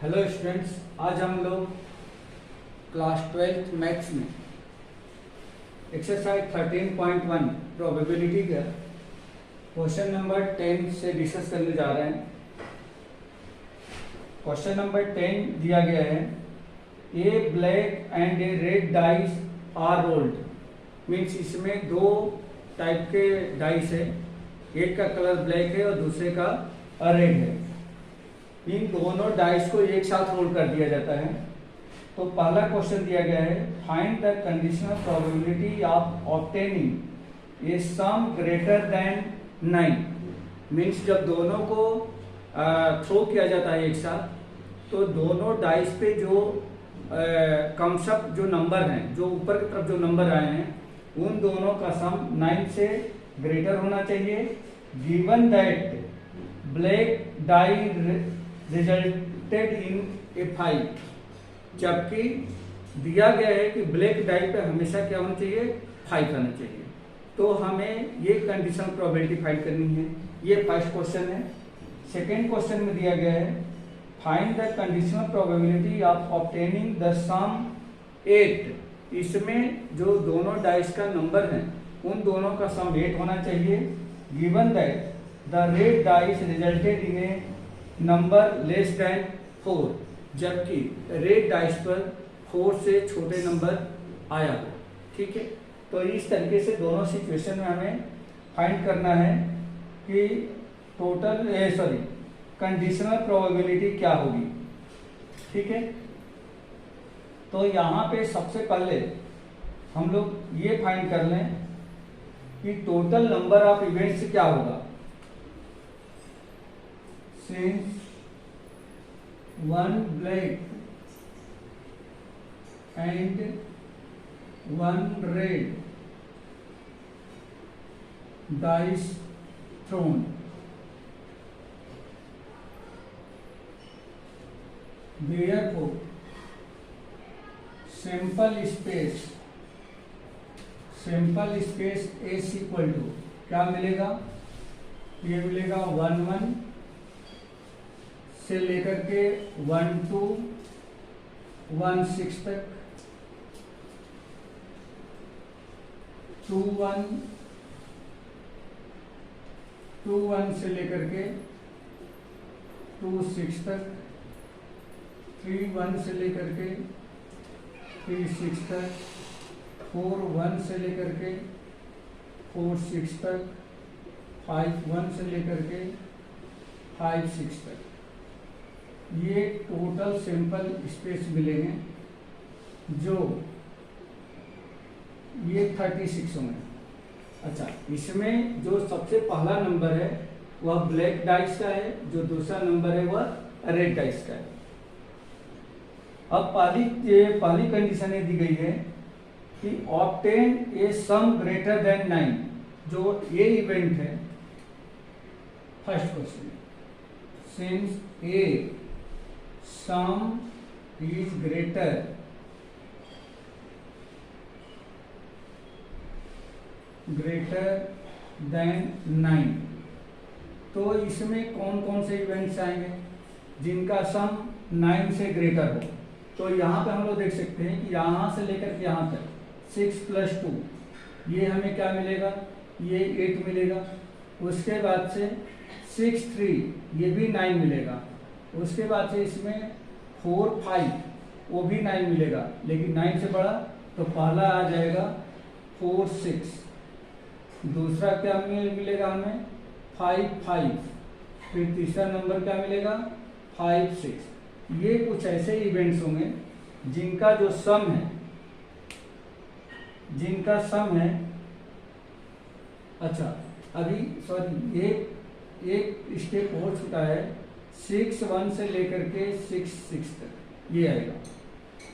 Hello students, आज हम लोग क्लास 12th मैथ्स में एक्सरसाइज 13.1 प्रोबेबिलिटी का क्वेश्चन नंबर 10 से डिस्कस करने जा रहे हैं। क्वेश्चन नंबर 10 दिया गया है, a black and a red dice are rolled. Means इसमें दो टाइप के डाइस है, एक का कलर ब्लैक है और दूसरे का रेड है। इन दोनों डाइस को एक साथ रोल कर दिया जाता है। तो पहला क्वेश्चन दिया गया है, find the conditional probability of obtaining A some greater than 9। Means जब दोनों को थ्रो किया जाता है एक साथ, तो दोनों डाइस पे जो कमसप जो नंबर हैं, जो ऊपर की तरफ जो नंबर आए हैं, उन दोनों का सम 9 से ग्रेटर होना चाहिए। Given that black die resulted in a 5, जबकि दिया गया है कि ब्लैक डाई पे हमेशा क्या होना चाहिए, 5 आना चाहिए। तो हमें ये कंडीशनल प्रोबेबिलिटी फाइंड करनी है। ये फर्स्ट क्वेश्चन है। सेकेंड क्वेश्चन में दिया गया है, find the conditional probability of obtaining the sum 8। इसमें जो दोनों डाइस का नंबर है, उन दोनों का सम 8 होना चाहिए। Given that the red dice resulted in a number less than 4, जबकि रेड डाइस पर 4 से छोटे नंबर आया हो। ठीक है, तो इस तरीके से दोनों सिचुएशन में हमें फाइंड करना है कि कंडीशनल प्रोबेबिलिटी क्या होगी। ठीक है, तो यहाँ पे सबसे पहले हम लोग ये फाइंड कर लें कि टोटल नंबर ऑफ इवेंट्स क्या होगा। Since one black and one red dice thrown, therefore sample space S equal to क्या मिलेगा, ये मिलेगा 1 1 से लेकर के 1 2 1 6 तक, 2 1 से लेकर के 2 6 तक, 3 1 से लेकर के 3 6 तक, 4 1 से लेकर के 4 6 तक, 5 1 से लेकर के 5 6 तक। ये टोटल सैंपल स्पेस मिलेंगे, जो ये 36 होंगे। अच्छा, इसमें जो सबसे पहला नंबर है वह ब्लैक डाइस का है, जो दूसरा नंबर है वह रेड डाइस का है। अब पहली कंडीशन ये दी गई है कि obtain a some greater than 9, जो ये इवेंट है। First question, since A sum is greater than 9, तो इसमें कौन कौन से इवेंट्स आएंगे जिनका सम 9 से ग्रेटर हो। तो यहाँ पे हम लोग देख सकते हैं कि यहाँ से लेकर के यहाँ तक 6 + 2, ये हमें क्या मिलेगा, ये 8 मिलेगा। उसके बाद से 6 3, ये भी 9 मिलेगा। उसके बाद से इसमें 4 5, वो भी 9 मिलेगा, लेकिन 9 से बड़ा, तो पहला आ जाएगा 4 6। दूसरा क्या मिलेगा हमें, 5 5। फिर तीसरा नंबर क्या मिलेगा, 5 6। ये कुछ ऐसे इवेंट्स होंगे जिनका जो सम है, अच्छा अभी सॉरी, एक स्टेप हो चुका है, 6 1 से लेकर के 6 6 तक ये आएगा।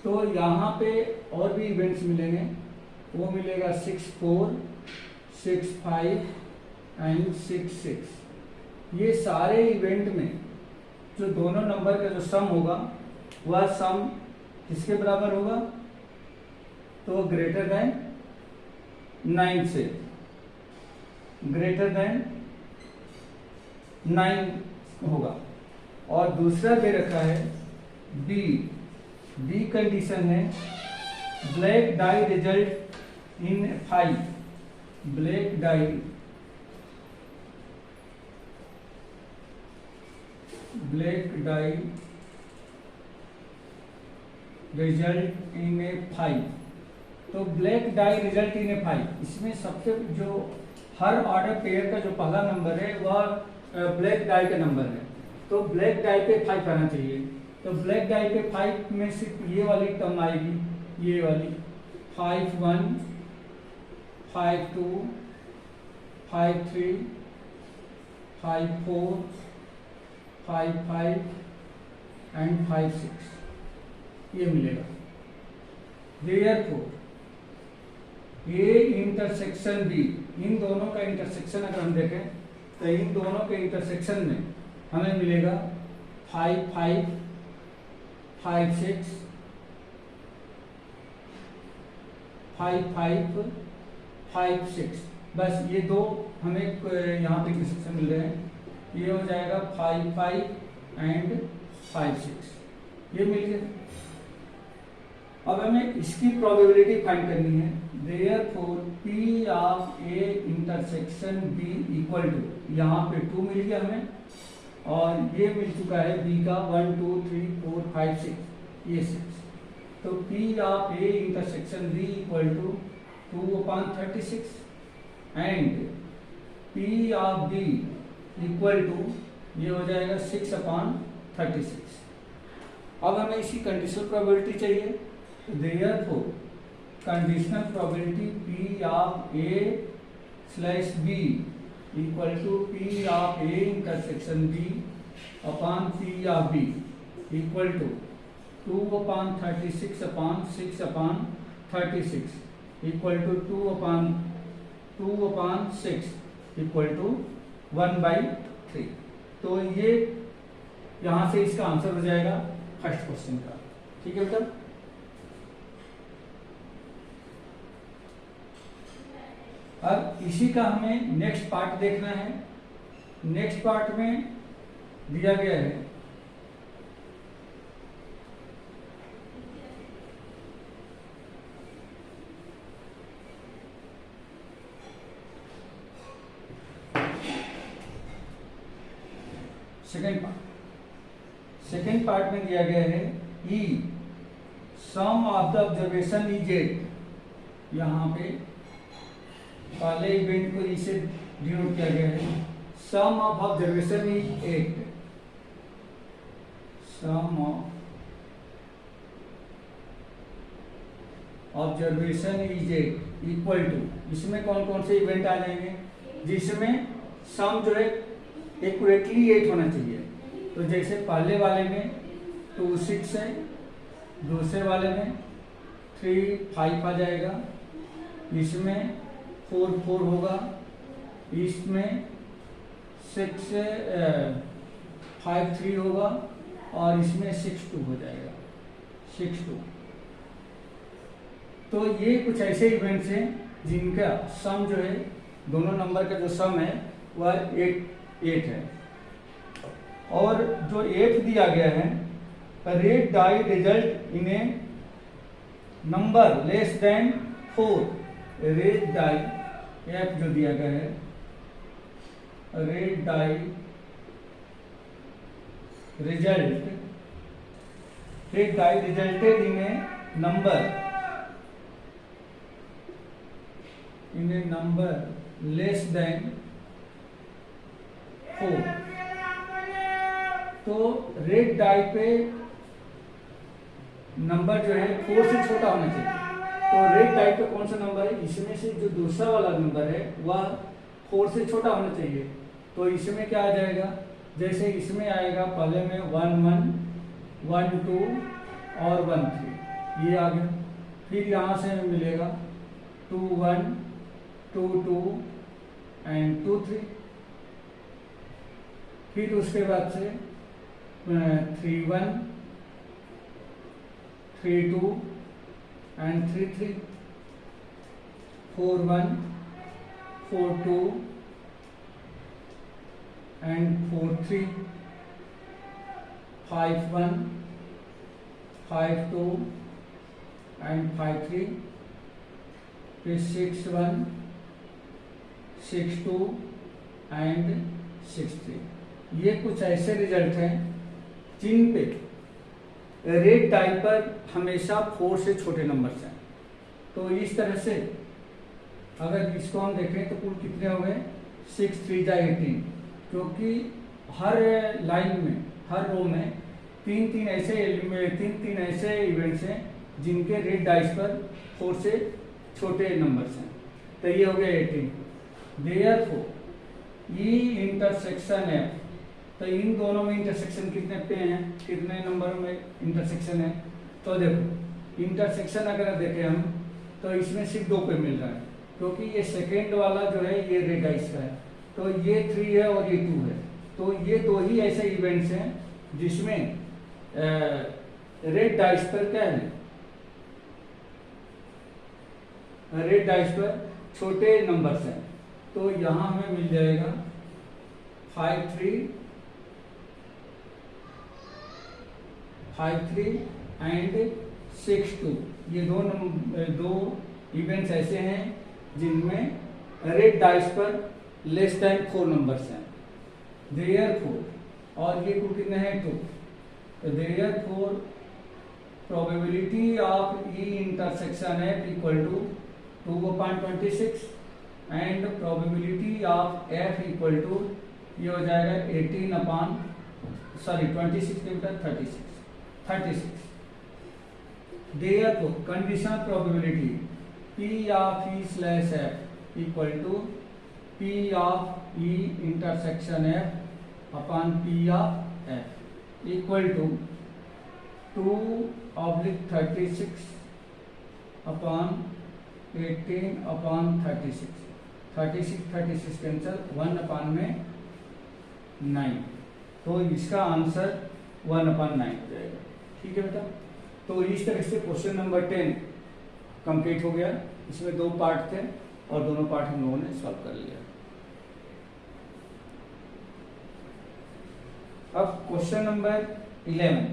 तो यहाँ पे और भी इवेंट्स मिलेंगे, वो मिलेगा 6 4 6 5 एंड 6 6। ये सारे इवेंट में जो दोनों नंबर का जो सम होगा, वह सम किसके बराबर होगा, तो ग्रेटर देन 9 से, ग्रेटर देन 9 होगा। और दूसरा दे रखा है बी कंडीशन है ब्लैक डाई रिजल्ट इन 5, ब्लैक डाई रिजल्ट इन 5। तो ब्लैक डाई रिजल्ट इन 5, इसमें सबसे जो हर ऑर्डर पेयर का जो पहला नंबर है वह ब्लैक डाई का नंबर है। तो ब्लैक डाई पे 5 आना चाहिए। तो ब्लैक डाई पे 5 में सिर्फ ये वाली टर्म आएगी, ये वाली 5-1, 5-2, 5-3, 5-4, 5-5 एंड 5-6 ये मिलेगा। Therefore ए इंटरसेक्शन बी, इन दोनों का इंटरसेक्शन अगर हम देखें तो इन दोनों के इंटरसेक्शन में हमें मिलेगा 5-5, 5-6, 5-5, 5-6। बस ये दो हमें यहाँ पे इंटरसेक्शन मिल रहे हैं। ये हो जाएगा 5-5 एंड 5-6, ये मिल गया। अब हमें इसकी प्रोबेबिलिटी फाइंड करनी है। Therefore P of A intersection B equal to, यहाँ पे 2 मिल गया हमें और ये मिल चुका है B का 1, 2, 3, 4, 5, 6, ये 6। तो P of A intersection B equal to 2/36 and P of B equal to ये हो जाएगा 6/36। अब हमें इसी कंडीशनल प्रोबेबिलिटी चाहिए। Therefore conditional probability P of A slash B equal to P of A intersection B upon P of B equal to 2/36/6/36 equal to 2/6 equal to 1/3। तो ये यहाँ से इसका आंसर हो जाएगा फर्स्ट क्वेश्चन का। ठीक है बेटा। अब इसी का हमें नेक्स्ट पार्ट देखना है। नेक्स्ट पार्ट में दिया गया है सेकेंड पार्ट। सेकेंड पार्ट में दिया गया है ई सम ऑफ द ऑब्जर्वेशन इज 8। यहाँ पे पहले इवेंट को इसे डिनोट किया गया है। Sum of observation is 8, sum of observation is 8 equal to, इसमें कौन कौन से इवेंट आ जाएंगे जिसमें सम जो है एक्यूरेटली 8 होना चाहिए। तो जैसे पहले वाले में 2, 6 है, दूसरे वाले में 3, 5 आ जाएगा, इसमें 4, 4 होगा, इसमें 6, 5, 3 होगा और इसमें 6, 2 हो जाएगा, 6, 2। तो ये कुछ ऐसे इवेंट्स हैं जिनका सम जो है, दोनों नंबर का जो सम है वह 8 है। और जो 8 दिया गया है, red die result in a number less than 4। Red die F जो दिया गया है, red die result resulted in a number less than 4। तो रेड डाई पे नंबर जो है 4 से छोटा होना चाहिए। तो रेड डाई पे कौन सा नंबर है, इसमें से जो दूसरा वाला नंबर है वह 4 से छोटा होना चाहिए। तो इसमें क्या आ जाएगा, जैसे इसमें आएगा पहले में 1, 1, 1, 2 और 1, 3, ये आ गया। फिर यहाँ से हमें मिलेगा 2, 1, 2, 2 एंड 2, 3। फिर उसके बाद से 3, 1, 3, 2 एंड 3, 3, 4, 1, 4, 2 एंड 4, 3, 5, 1, 5 2 एंड 5 3, फिर 6 1 6 2 एंड 6 3। ये कुछ ऐसे रिजल्ट हैं जिन पे रेड डाई पर हमेशा 4 से छोटे नंबर्स हैं। तो इस तरह से अगर इसको हम देखें तो कुल कितने हो गए, 6 3 18, क्योंकि हर लाइन में, हर रो में तीन तीन ऐसे इवेंट्स हैं जिनके रेड डाइस पर 4 से छोटे नंबर्स हैं। तो ये हो गया 18। देयरफॉर ई इंटरसेक्शन एफ, तो इन दोनों में इंटरसेक्शन कितने पे हैं, कितने नंबर में इंटरसेक्शन है। तो देखो इंटरसेक्शन अगर देखें हम तो इसमें सिर्फ 2 पे मिल रहा है, क्योंकि ये सेकेंड वाला जो है ये रेड डाइस का है, तो ये 3 है और ये 2 है। तो ये 2 ही ऐसे इवेंट्स हैं जिसमें रेड डाइस पर क्या है, रेड डाइस पर छोटे नंबर्स हैं। तो यहां हमें मिल जाएगा 5 3 एंड 6 2। ये दो इवेंट्स ऐसे हैं जिनमें रेड डाइस पर लेस देन 4 नंबर्स हैं। देयरफॉर, और ये कुल कितने हैं 2, तो therefore probability of E intersection F equal to 2/26 and probability of F equal to, ये हो जाएगा 26 के बटा 36। Therefore conditional probability P of E slash F equal to P of E intersection F upon P of F equal to 2/36 upon 18 upon 36। 36 cancel, 1/9। तो इसका answer 1/9 हो जाएगा। ठीक है बेटा, तो इस तरह से क्वेश्चन नंबर 10 कंप्लीट हो गया। इसमें 2 पार्ट थे और दोनों पार्ट हम लोगों ने सॉल्व कर लिया। अब क्वेश्चन नंबर 11,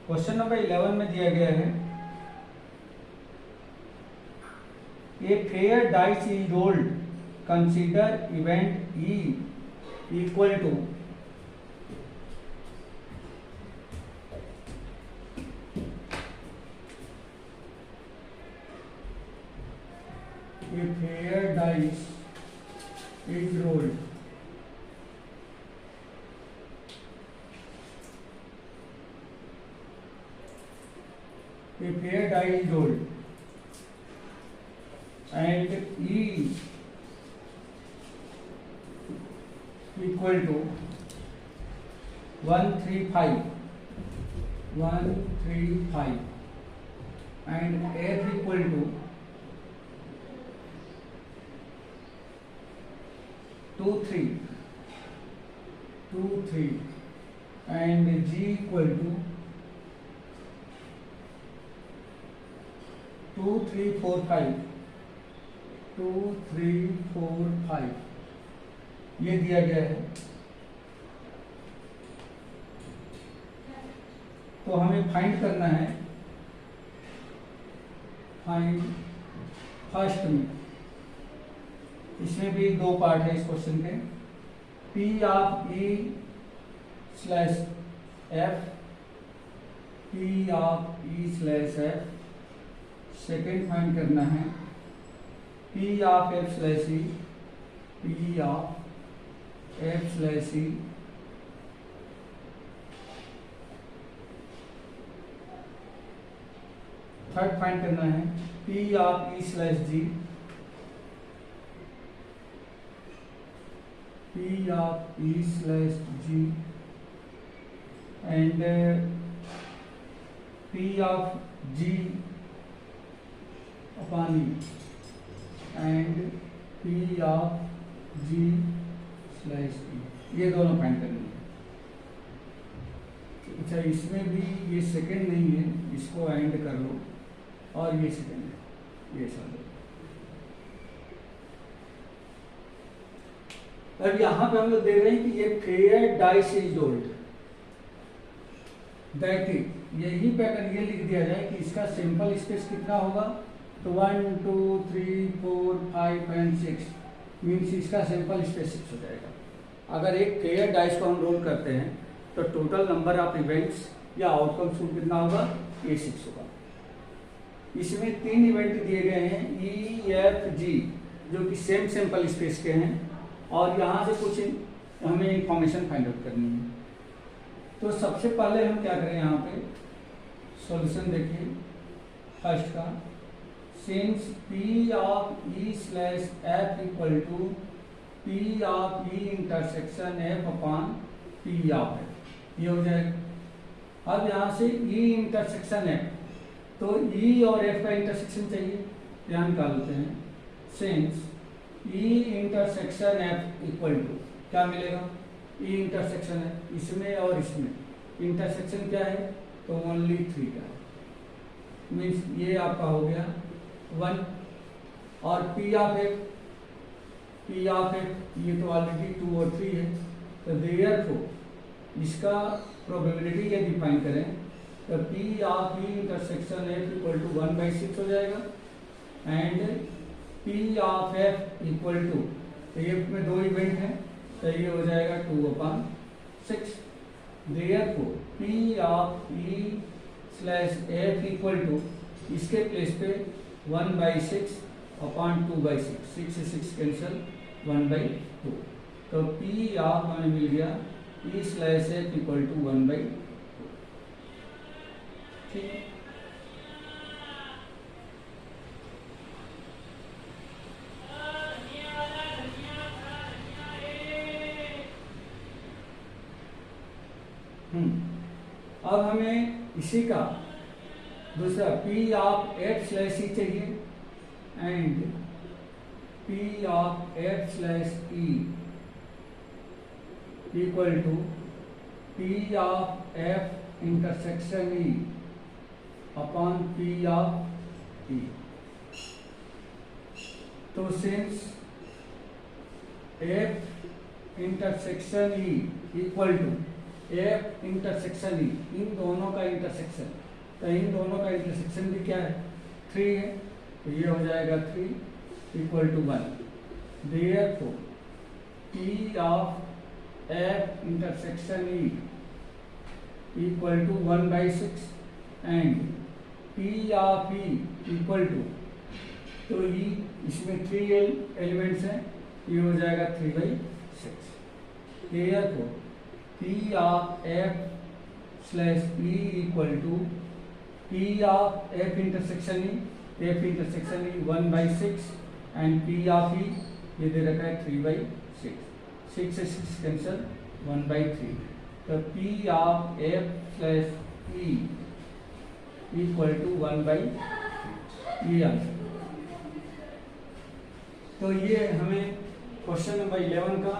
क्वेश्चन नंबर 11 में दिया गया है a fair dice is rolled, consider event E equal to a fair dice is rolled a fair die is rolled and E equal to 135 and F equal to 2 3 and G equal to 2 3 4 5 ये दिया गया है। तो हमें find करना है, find first में, इसमें भी 2 पार्ट है इस क्वेश्चन के। P of E slash F, P of E slash F। Second find करना है P of F slash E, P of F slash E। Third find करना है P of E slash G, P of E slash G and P of G upon E and P of G slash E, ये दोनों find करनी है। अच्छा, इसमें भी ये सेकंड नहीं है, इसको एंड कर लो और ये सेकंड है, ये सब। अब यहां पे हम लोग देख रहे हैं कि ये fair dice is old, that is, यही पैटर्न ये लिख दिया जाए कि इसका सिंपल स्पेस कितना होगा, तो 1 2 3 4 5 एंड 6 मीन्स इसका सिंपल स्पेस 6 हो जाएगा। अगर एक फेयर डाइस को हम रोल करते हैं तो टोटल नंबर ऑफ इवेंट्स या आउटकम्स कितना होगा, A6 होगा। इसमें 3 इवेंट दिए गए हैं E F G, जो कि सेम सिंपल स्पेस के हैं, और यहाँ से कुछ हमें इंफॉर्मेशन फाइंड आउट करनी है। तो सबसे पहले हम क्या करें, यहाँ पे सॉल्यूशन देखिए फर्स्ट का, since P of E slash F equal to P of E intersection F upon P of F, ये हो जाएगा। अब यहाँ से E इंटरसेक्शन F, तो E और F का इंटरसेक्शन चाहिए, यहाँ निकाल लेते हैं। Since E intersection F equal to क्या मिलेगा, E इंटरसेक्शन है इसमें और इसमें, इंटरसेक्शन क्या है, तो ओनली 3 का है, मीन्स ये आपका हो गया 1, और P ऑफ F, ये तो ऑलरेडी 2 और 3 है, तो देयरफॉर इसका प्रोबेबिलिटी यदि फाइंड करें तो P of E intersection F equal to 1/6 हो जाएगा, and P of F equal to, तो ये में 2 इवेंट हैं तो ये हो जाएगा 2/6। Therefore P of E slash F equal to, इसके प्लेस पे 1/6 अपॉन 2/6, 6 से 6 कैंसिल, 1/2, तो P ऑफ हमें मिल गया E slash F equal to 1/2, ठीक है। अब हमें इसी का दूसरा P of F slash E चाहिए, and P of F slash E equal to P of F intersection E upon P of E। तो since F intersection E equal to F intersection E, इन दोनों का intersection, तो इन दोनों का intersection भी क्या है, 3 है, तो ये हो जाएगा 3 equal to 1। Therefore P of F intersection E equal to 1/6 and P of E equal to, तो E इसमें 3 एलिमेंट्स हैं, ये हो जाएगा 3/6। Therefore P of F slash E equal to P of F intersection E, F intersection E 1/6 and P of E ये दे रखा है 3/6, 6 से 6 कैंसिल, 1/3, तो P of F slash E equal to 1/3, ये आंसर। तो ये हमें क्वेश्चन नंबर 11 का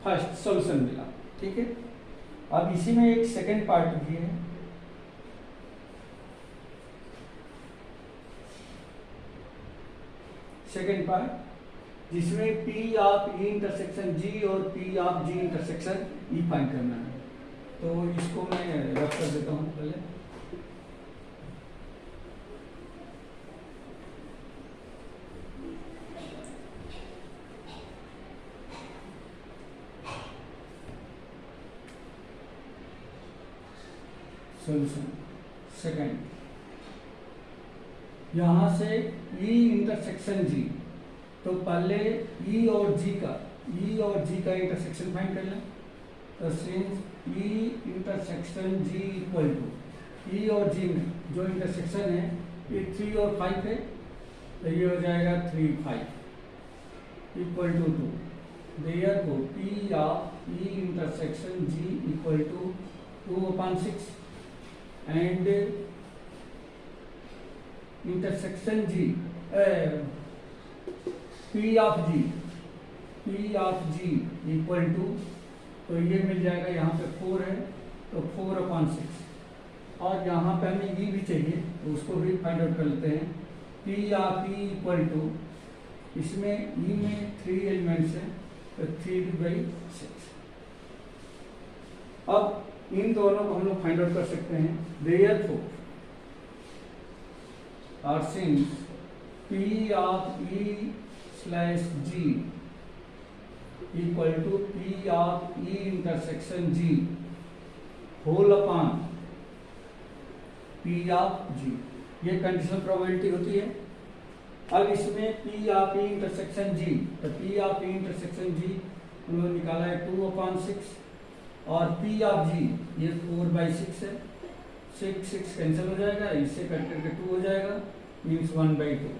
फर्स्ट सॉल्यूशन मिला, ठीक है। अब इसी में एक सेकंड पार्ट भी है, सेकंड पार्ट जिसमें P of E intersection G और P of G intersection E find करना है। तो इसको मैं रख कर देता हूँ पहले। सॉल्यूशन सेकंड, यहाँ से E इंटरसेक्शन G, तो पहले E और G का इंटरसेक्शन फाइंड कर लें। तो since E intersection G equal to, E और G में जो इंटरसेक्शन है ये 3 और 5 है, तो ये हो जाएगा 3 5 equal to 2। Therefore P of E intersection G equal to 2/6, and intersection G, P of G equal to, तो ये मिल जाएगा, यहाँ पे 4 है तो 4/6, और यहाँ पे हमें E भी चाहिए तो उसको भी फाइंड आउट कर लेते हैं। P of E equal to, इसमें E में 3 एलिमेंट्स हैं तो 3/6। अब इन दोनों को हम लोग फाइंड आउट कर सकते हैं। देयरफॉर और since P of E slash G equal to P of E intersection G whole upon P of G, ये कंडीशनल प्रोबेबिलिटी होती है। अब इसमें P of E intersection G, तो P of E intersection G हम लोग निकाला है 2/6, और P ऑफ G ये 4/6 है, 6 कैंसिल हो जाएगा, इससे कट करके 2 हो जाएगा, मीन्स 1/2।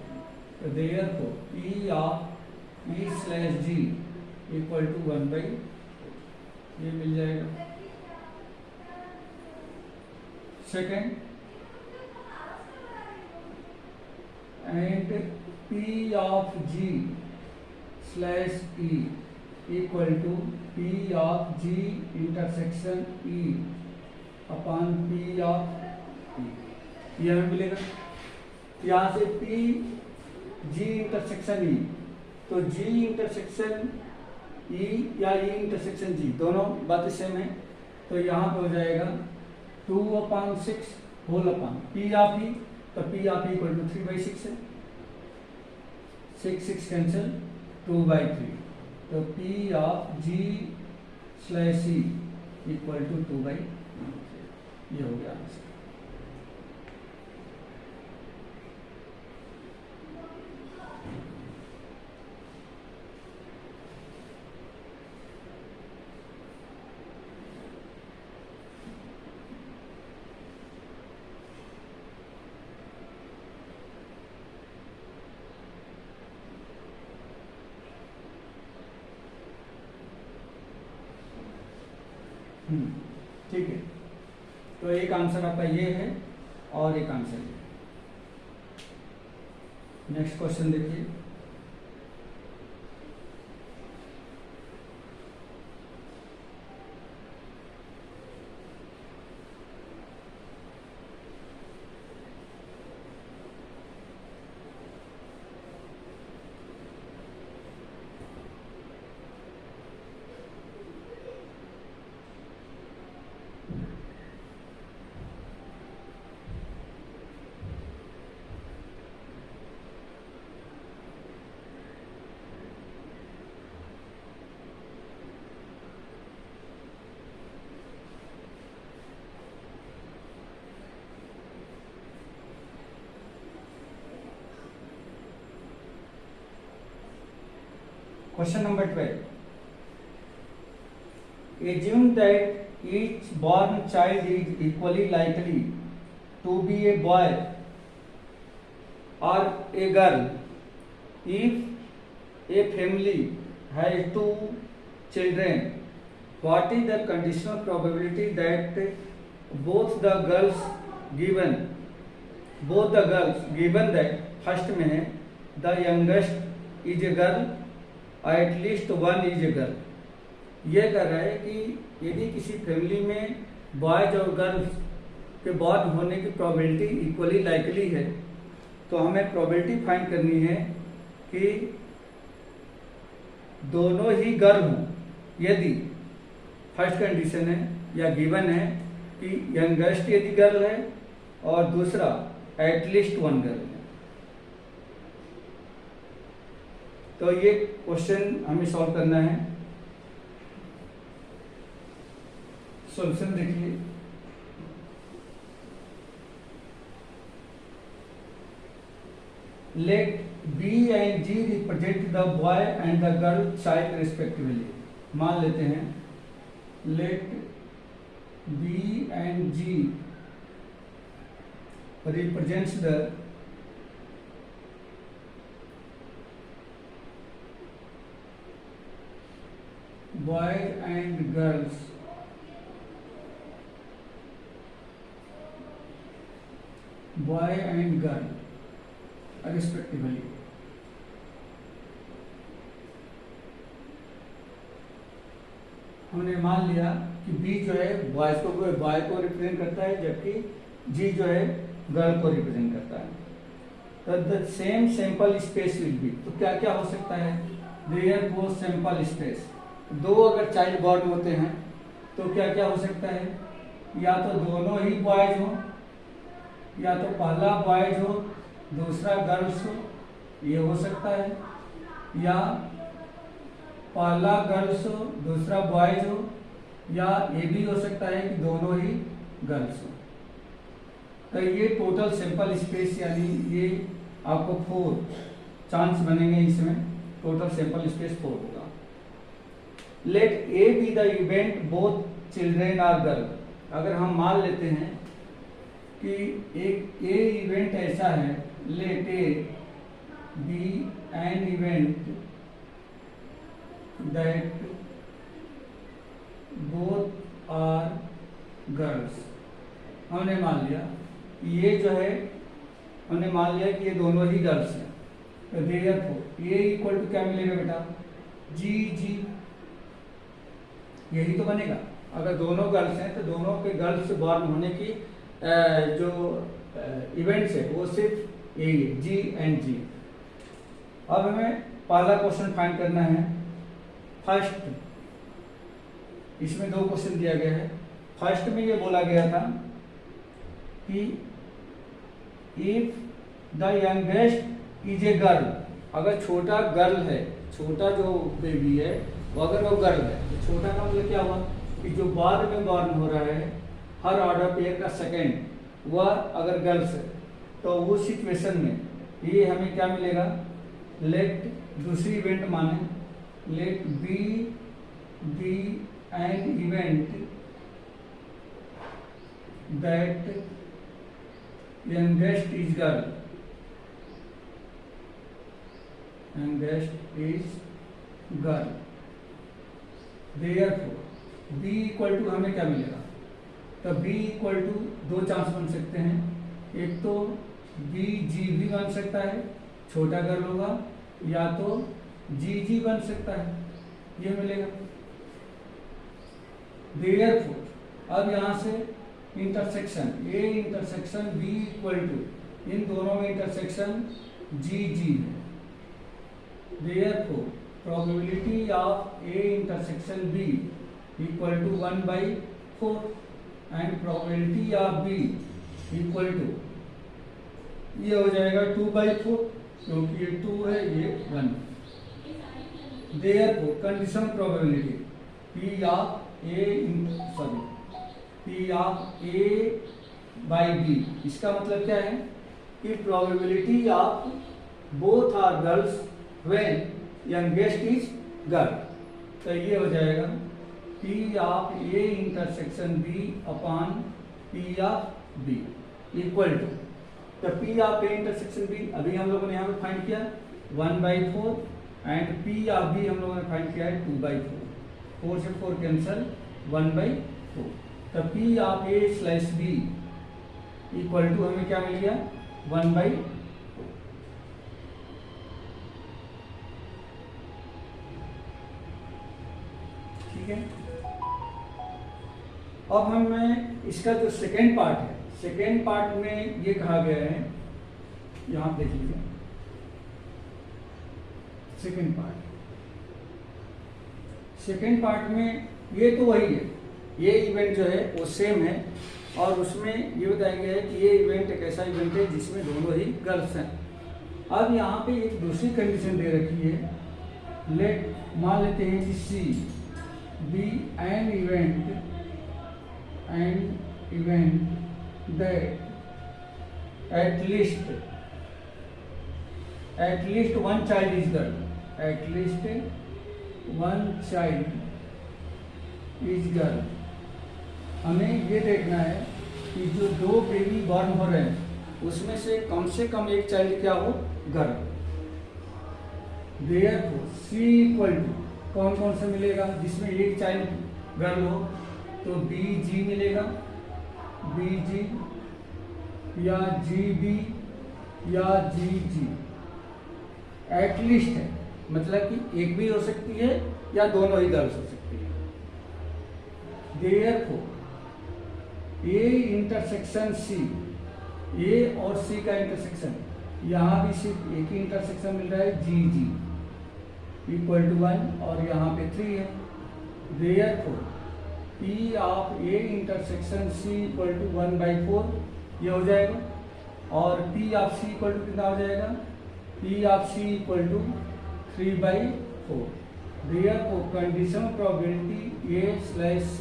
तो therefore P of E slash G equal to 1/2, ये मिल जाएगा। Second, and P of G slash E equal to P of G intersection E upon P of E, ये हमें मिलेगा। यहाँ से P G इंटरसेक्शन E, तो G इंटरसेक्शन E या E इंटरसेक्शन G दोनों बातें सेम है, तो यहाँ पे हो जाएगा 2/6 whole upon P of E, तो P of E equal to 3/6 है, 6 कैंसिल, 2/3, तो P of G slash E equal to 2/3, ये हो गया आंसर। ठीक है, तो एक आंसर आपका ये है और एक आंसर ये। नेक्स्ट क्वेश्चन देखिए। Question number 12. Assume that each born child is equally likely to be a boy or a girl. If a family has 2 children, what is the conditional probability that both the girls given that first में है the youngest is a girl और at least 1 is a girl. ये कह रहा है कि यदि किसी फैमिली में बॉयज और गर्ल्स के बॉर्न होने की प्रोबेबिलिटी इक्वली लाइकली है, तो हमें प्रोबेबिलिटी फाइंड करनी है कि दोनों ही गर्ल हों। यदि फर्स्ट कंडीशन है या गिवन है कि यंगेस्ट यदि गर्ल है और दूसरा एटलीस्ट 1 गर्ल है, तो ये क्वेश्चन हमें सॉल्व करना है। सॉल्यूशन देखिए। Let B and G represent the boy and the girl child respectively. मान लेते हैं let B and G represents the boys and girls boy and girl respectively. हमने मान लिया कि बी जो है बॉय को रिप्रेजेंट करता है, जबकि जी जो है गर्ल को रिप्रेजेंट करता है। तो the same sample space will be, तो क्या क्या हो सकता है, देयर फोर सैंपल स्पेस। दो अगर चाइल्ड बॉर्न होते हैं तो क्या क्या हो सकता है, या तो दोनों ही बॉयज हो, या तो पहला बॉयज हो दूसरा गर्ल्स हो, ये हो सकता है, या पहला गर्ल्स हो दूसरा बॉयज हो, या ये भी हो सकता है कि दोनों ही गर्ल्स हो। तो ये टोटल सैंपल स्पेस यानी ये आपको 4 चांस बनेंगे, इसमें टोटल सैंपल स्पेस 4 होगा। Let A be the event both children are girl. अगर हम मान लेते हैं कि एक ए इवेंट ऐसा है, let A be an event that both are girls. हमने मान लिया ये जो है, हमने मान लिया कि ये दोनों ही गर्ल्स हैं, तो देयरफॉर ए इक्वल टू क्या मिलेगा बेटा, जी जी, यही तो बनेगा। अगर दोनों गर्ल्स हैं तो दोनों के गर्ल्स बॉर्न होने की जो इवेंट्स है वो सिर्फ यही है, जी एंड जी। अब हमें पहला क्वेश्चन फाइंड करना है। फर्स्ट, इसमें 2 क्वेश्चन दिया गया है। फर्स्ट में ये बोला गया था कि if the youngest is a girl, अगर छोटा गर्ल है, छोटा जो बेबी है वो अगर वो गर्ल है, तो छोटा का मतलब क्या हुआ कि जो बाद में बॉर्न हो रहा है हर ऑर्डर पेयर का सेकेंड वह अगर गर्ल्स है, तो उस सिचुएशन में ये हमें क्या मिलेगा, लेट दूसरी इवेंट माने, let B an event event youngest is girl, youngest is girl, therefore b equal to हमें क्या मिलेगा, तो b इक्वल टू 2 चांस बन सकते हैं। एक तो b g भी बन सकता है, छोटा गर्ल होगा, या तो g g बन सकता है, ये मिलेगा। therefore अब यहां से intersection A intersection B equal to, इन दोनों में इंटरसेक्शन जी जी है, therefore probability of A intersection B equal to 1/4 and probability of B equal to, ये हो जाएगा 2/4, क्योंकि ये 2 है ये 1। Therefore condition probability P of A P of A by B, इसका मतलब क्या है कि probability of both are girls when youngest is girl, तो ये हो जाएगा P of A intersection B upon P of B equal to, तो P of A intersection B अभी हम लोगों ने यहाँ पे फाइंड किया 1/4 एंड P ऑफ B हम लोगों ने फाइंड किया है 2/4, 4 से 4 कैंसल 1/4, तो P of A slash B equal to हमें क्या मिल गया 1/4। ठीक है, अब हमें इसका जो सेकेंड पार्ट है, सेकेंड पार्ट में ये कहा गया है, यहां देख लीजिए सेकेंड पार्ट में ये तो वही है, ये इवेंट जो है वो सेम है, और उसमें ये बताया गया है कि ये इवेंट एक ऐसा इवेंट है जिसमें दोनों ही गर्ल्स हैं। अब यहाँ पे एक दूसरी कंडीशन दे रखी है, लेट मान लेते हैं कि C be an event that at least one child is girl, at least one child is girl. हमें ये देखना है कि जो 2 बेबी बॉर्न हो रहे हैं उसमें से कम एक चाइल्ड क्या हो, girl. Therefore C equal to कौन कौन से मिलेगा, जिसमें एक चाइल्ड गर्ल हो, तो बी जी मिलेगा, बी जी या GB या GG, एटलीस्ट है, मतलब कि एक भी हो सकती है या दोनों ही गर्ल्स हो सकती है। Therefore A intersection C, A और C का इंटरसेक्शन, यहाँ भी सिर्फ एक ही इंटरसेक्शन मिल रहा है GG इक्वल टू 1 और यहाँ पे 3 है। Therefore P of A intersection C equal to 1/4 ये हो जाएगा, और P of C equal to कितना हो जाएगा, P of C equal to 3/4। Therefore condition probability A/C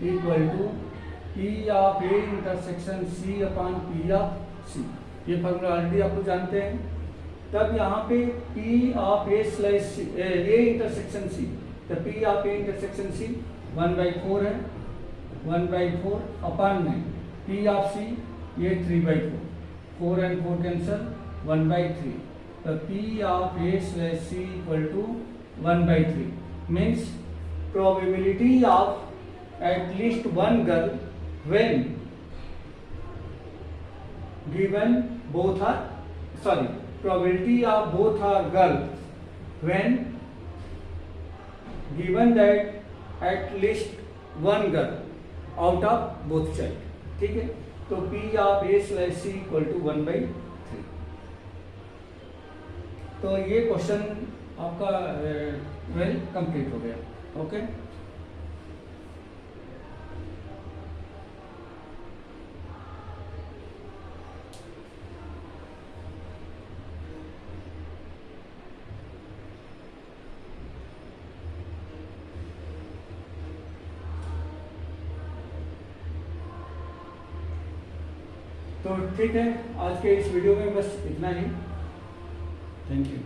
equal to P of A intersection C upon P of C, ये formula already आप लोग जानते हैं। तब यहाँ पे P of A intersection C, तो P of A intersection C 1/4 है, 1/4 अपॉन में P ऑफ C ये 3/4, 4 and 4 कैंसल, 1/3, तो P of A/C equal to 1/3 means probability of at least one girl when given both are probability of both are girl when given that at least one girl out of both child, ठीक है। तो P of A/C equal to 1/3। तो ये question आपका 12 complete हो गया। Okay, तो ठीक है, आज के इस वीडियो में बस इतना ही। Thank you.